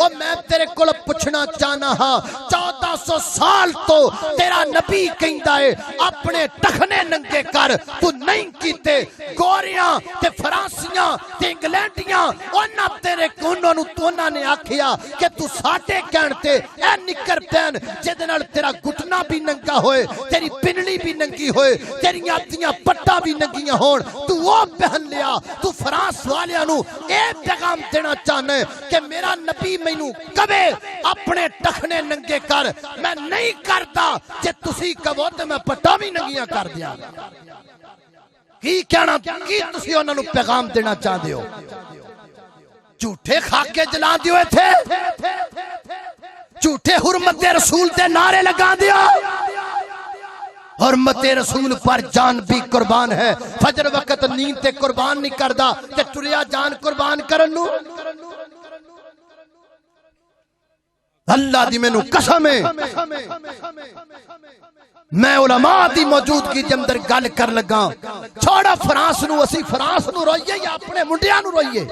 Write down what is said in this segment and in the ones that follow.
और मैं तेरे को पुछना चाहना हाँ 1400 साल तो तेरा नबी कहंदा है अपने टखने नंगे कर, तू नहीं कीते। गोरियां ते फरांसियां ते इंग्लैंडियां उन्हां तेरे कोनों तोना ने आखिया कि तू साडे कहण ते ए निकर पहन जिहदे नाल तेरा घुटना भी नंगा होए, तेरी पिनड़ी भी नंगी होए, तेरियां अद्धियां पट्टां भी नंगियां होण, तू वो पहन लिया। तू फ्रांस वालियां नू ए पैगाम देना चाहना है कि मेरा नबी मैनू कवे अपने टखने नंगे कर, मैं नहीं करता। जे तुसी कहो ते मैं पट्टा भी नंगियां कर दिया। की कहना की तुसी उन्हां नू पैगाम देना चाहते हो? झूठे खाके जला दियो थे, झूठे हुर्मते रसूल दे नारे लगा दियो। हुर्मते रसूल पर जान भी कुर्बान है। फजर वक्त नींद ते कुर्बान नहीं करदा ते टुरिया जान कुर्बान करन नू। अल्लाह दी मैनू कसम है, मैं उलमा दी मौजूदगी दे अंदर गल कर लगा। छोड़ा फ्रांस नू, असी फ्रांस नू रोइए या अपने मुंडियां नू रोइए।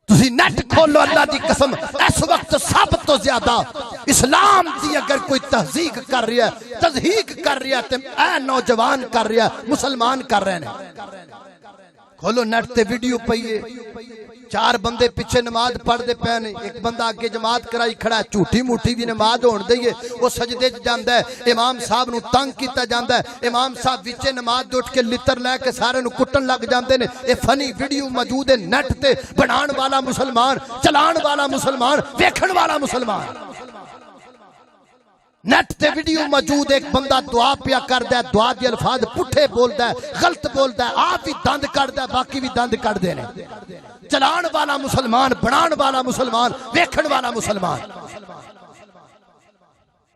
तुसी नेट खोलो, अल्लाह दी कसम इस वक्त सब तो ज्यादा इस्लाम दी अगर कोई तहजीक कर रहा है, तजहीक कर रहा है तो ऐ नौजवान कर रहा है, मुसलमान कर रहे हैं। खोलो नेट ते वीडियो पईए, 4 बंदे पीछे नमाज पढ़ते पे ने, एक बंदा आगे जमात कराई खड़ा है, झूठी मूठी दी नमाज होण दईए, वो सजदे च जांदा है, इमाम साहब नू तंग कीता जांदा है, इमाम साहब विचे नमाज दे उठ के लितर लैके सारे नू कुट्टन लग जांदे ने। ये फनी वीडियो मौजूद है नेट ते, बनाण वाला मुसलमान, चलाण वाला मुसलमान, वेखण वाला मुसलमान। नेट ते वीडियो मौजूद, एक बंदा दुआ पिया करदा है, दुआ दे अल्फाज पुठे बोलदा है, गलत बोलदा है, आप भी दंद कढ़दा है, बाकी भी दंद कढ़दे ने। चलाण वाला मुसलमान, बनाण वाला मुसलमान, वेखण वाला मुसलमान।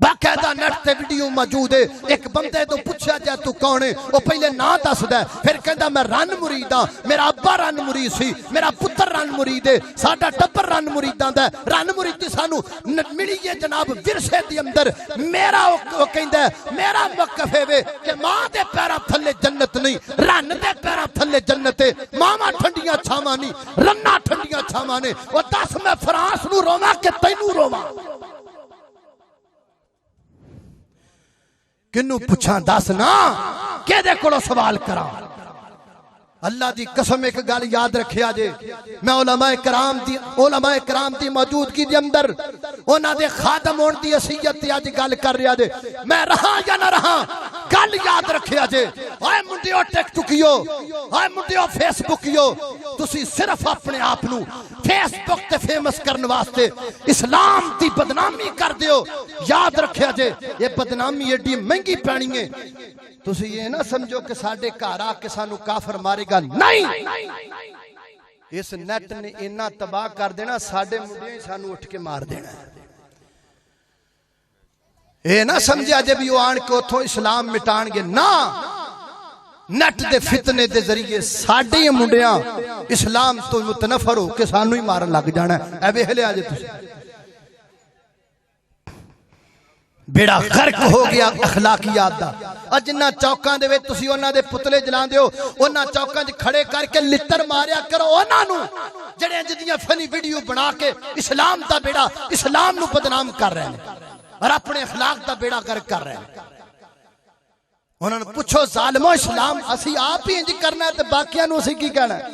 बाकायदा नेट ते वीडियो मौजूद है। एक बंदे तो पूछा जाए तू कौन है, वो पहले ना दसदा, फिर कहता मैं रन मुरीद हाँ, मेरा अब्बा रन मुरीद सी, मेरा पुत्र रन मुरीद है, साडा टब्बर रन मुरीदां दा। रन मुरीदी सानू मिली है जनाब विरसे दे अंदर। मेरा वो कहंदा मेरा मौकफ है वे कि मां दे पैरां थल्ले जन्नत नहीं, रन दे पैरां थल्ले जन्नत है। मावां ठंडियां छावां नहीं, रन्ना ठंडियां छावां ने। वो दस मैं फ्रांस नू रोवां कि तैनू रोवां? किन्नू पुछां दस ना, केदे कोलों सवाल करां? अल्लाह दी कसम एक गल याद रखिया जे, मैं उलमाए कराम दी मौजूदगी दे अंदर उन्हां दे खादम होण दी हसीयत ते अज गल कर रहा जे। मैं रहा या ना रहा, गल याद रखिया जे। हाय मुंडियो टिकटुकियो, हाय मुंडियो फेसबुकियो, तुसी सिर्फ अपने आप नू फेसबुक ते फेमस करने वास्ते इस्लाम दी बदनामी कर दियो। याद रखिया जे, ये बदनामी एडी महंगी पैनी है। तुसी ये ना समझो कि साडे घर आके सानू काफर मारेगा, नहीं। इस नेट ने इन्ना तबाह कर देना, साडे मुंडे ही सानू उठ के मार देना। ये ना समझा जे भी वो आन के उथों इस्लाम मिटाणगे, ना। नेट दे फितने दे जरिए साडे मुंडियां इस्लाम तो मुतनफर हो के सानू ही मारन लग जाना। ऐ वेख लिया जे तुसी, बेड़ा गर्क हो गया अखलाकियात दा। जिन्ना चौकां दे विच तुसी उन्हां दे पुतले जलांदे हो, उन्हां चौकां 'च खड़े करके लित्तर मारिया करो उन्हां नू जेड़े जिदियां फनी वीडियो बना के इस्लाम दा बेड़ा, इस्लाम नू बदनाम कर रहे हैं और अपने अखलाक दा बेड़ा गर्क कर रहे हैं। उन्हां नू पुछो जालिमो, इस्लाम असी आप ही इंज करना है ते बाकियां नू असी की कहना है?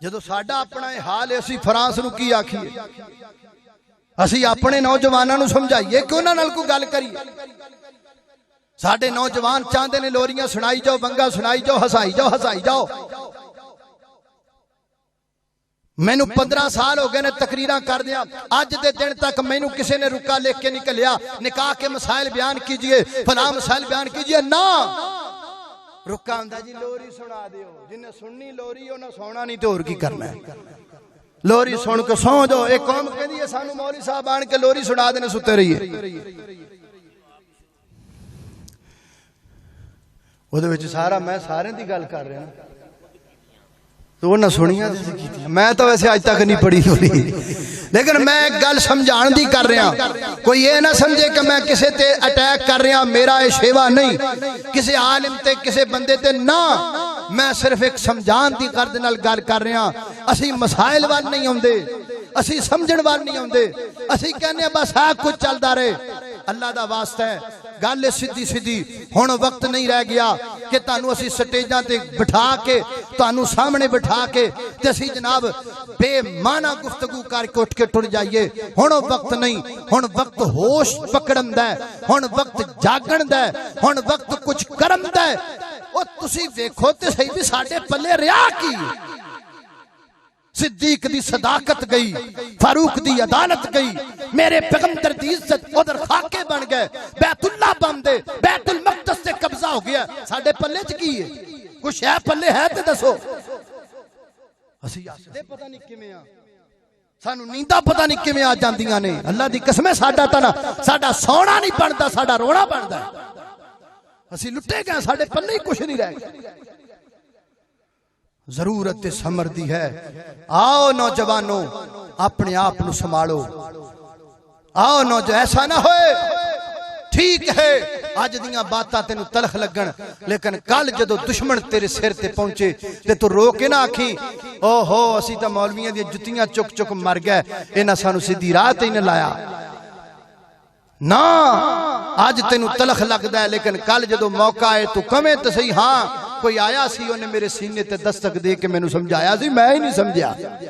जदों साडा अपना हाल है, असी फ्रांस नू की आखीए? असी अपने नौजवानों नू समझाइए कि उन्हां नाल कोई गल करिए। साडे नौजवान चाहते ने लोरियां सुनाई जाओ, वंगा सुनाई जाओ, हसाई जाओ, हसाई जाओ। मैनू 15 साल हो गए ने तकरीरां कर दिया, अज दे दिन तक मैनू किसी ने रुका लिख के नहीं घलिया, निकाह के मसाइल बयान कीजिए, फलां मसाइल बयान कीजिए, ना। रुका आंदा जी लोरी सुना दियो, जिन्हें सुननी लोरी उन्हें सोना नहीं तो होर की करना है। लोरी सुन के सौ जाओ। एक कौम कहती है सानू मौलवी साहब आन के लोरी सुना देने, सुते रहिए। ਉਹਦੇ ਵਿੱਚ ਸਾਰਾ मैं सारे की गल कर रहा तो उन्हें सुनिया। मैं तो वैसे अज तक नहीं पढ़ी लोरी, लेकिन मैं एक गल समझाने की कर रहा। कोई ये ना समझे कि मैं किसी ते अटैक कर रहा, मेरा ये शेवा नहीं किसी आलिम ते किसी बंदे ते, ना। मैं सिर्फ एक समझाण दी कर दे नाल गल कर रहा। असी मसाइल वाल नहीं आउंदे, असी समझण वाल नहीं आउंदे, असी कहने बस है कुछ चलदा रहे। अल्लाह दा वास्ता है गल सीधी सीधी। हुण वक्त नहीं रह गया कि तुहानू असी स्टेजां ते बिठा के तुहानू सामने बिठा के ते असी जनाब बेमाना गुफ्तगू करके उठ के टुर जाइए। हुण वक्त नहीं, हुण वक्त होश पकड़न दा है, हुण वक्त जागण दा है, हुण वक्त कुछ करन दा है। ओ तुसी देखो ते सही भी साडे पल्ले रिया की। सिद्दीक दी सदाकत गई, फारूक दी अदालत गई, मेरे पैगंबर दी इज्जत उधर खाके बन गए, बैतुल्ला बन दे, बैतुल मक़दस से कब्जा हो गया। साडे पल्ले च की है? कुछ है पल्ले है ते दसो। असी हसदे पता नहीं किवें आ, सानू नींदा पता नहीं किवें आ जांदियां ने। अल्लाह दी कसम है साडा तां साडा सोना नहीं बनदा, साडा रोना बनदा। असी लुटे गए, साडे पल्ले ही कुछ नहीं रह गया। जरूरत समर दी है। आओ नौजवानों अपने आप को संभालो। आओ नौजवान, ऐसा ना होए। ठीक है अज दियां बातां तेनू तलख लगन, लेकिन कल जदों दुश्मन तेरे सिर ते पहुंचे ते तू रो के ना आखी ओहो असी तां मौलवियां दी जुत्तियां चुक चुक मर गए, इन्हां सानू सीधी राह ते नहीं लाया ना। अज तेनू तलख लगदा है, लेकिन कल जदों मौका आए तू कवें तो सही हाँ कोई आया सी उन्हें मेरे सीने ते दस्तक दे के मैनू समझाया सी, मैं ही नहीं समझा।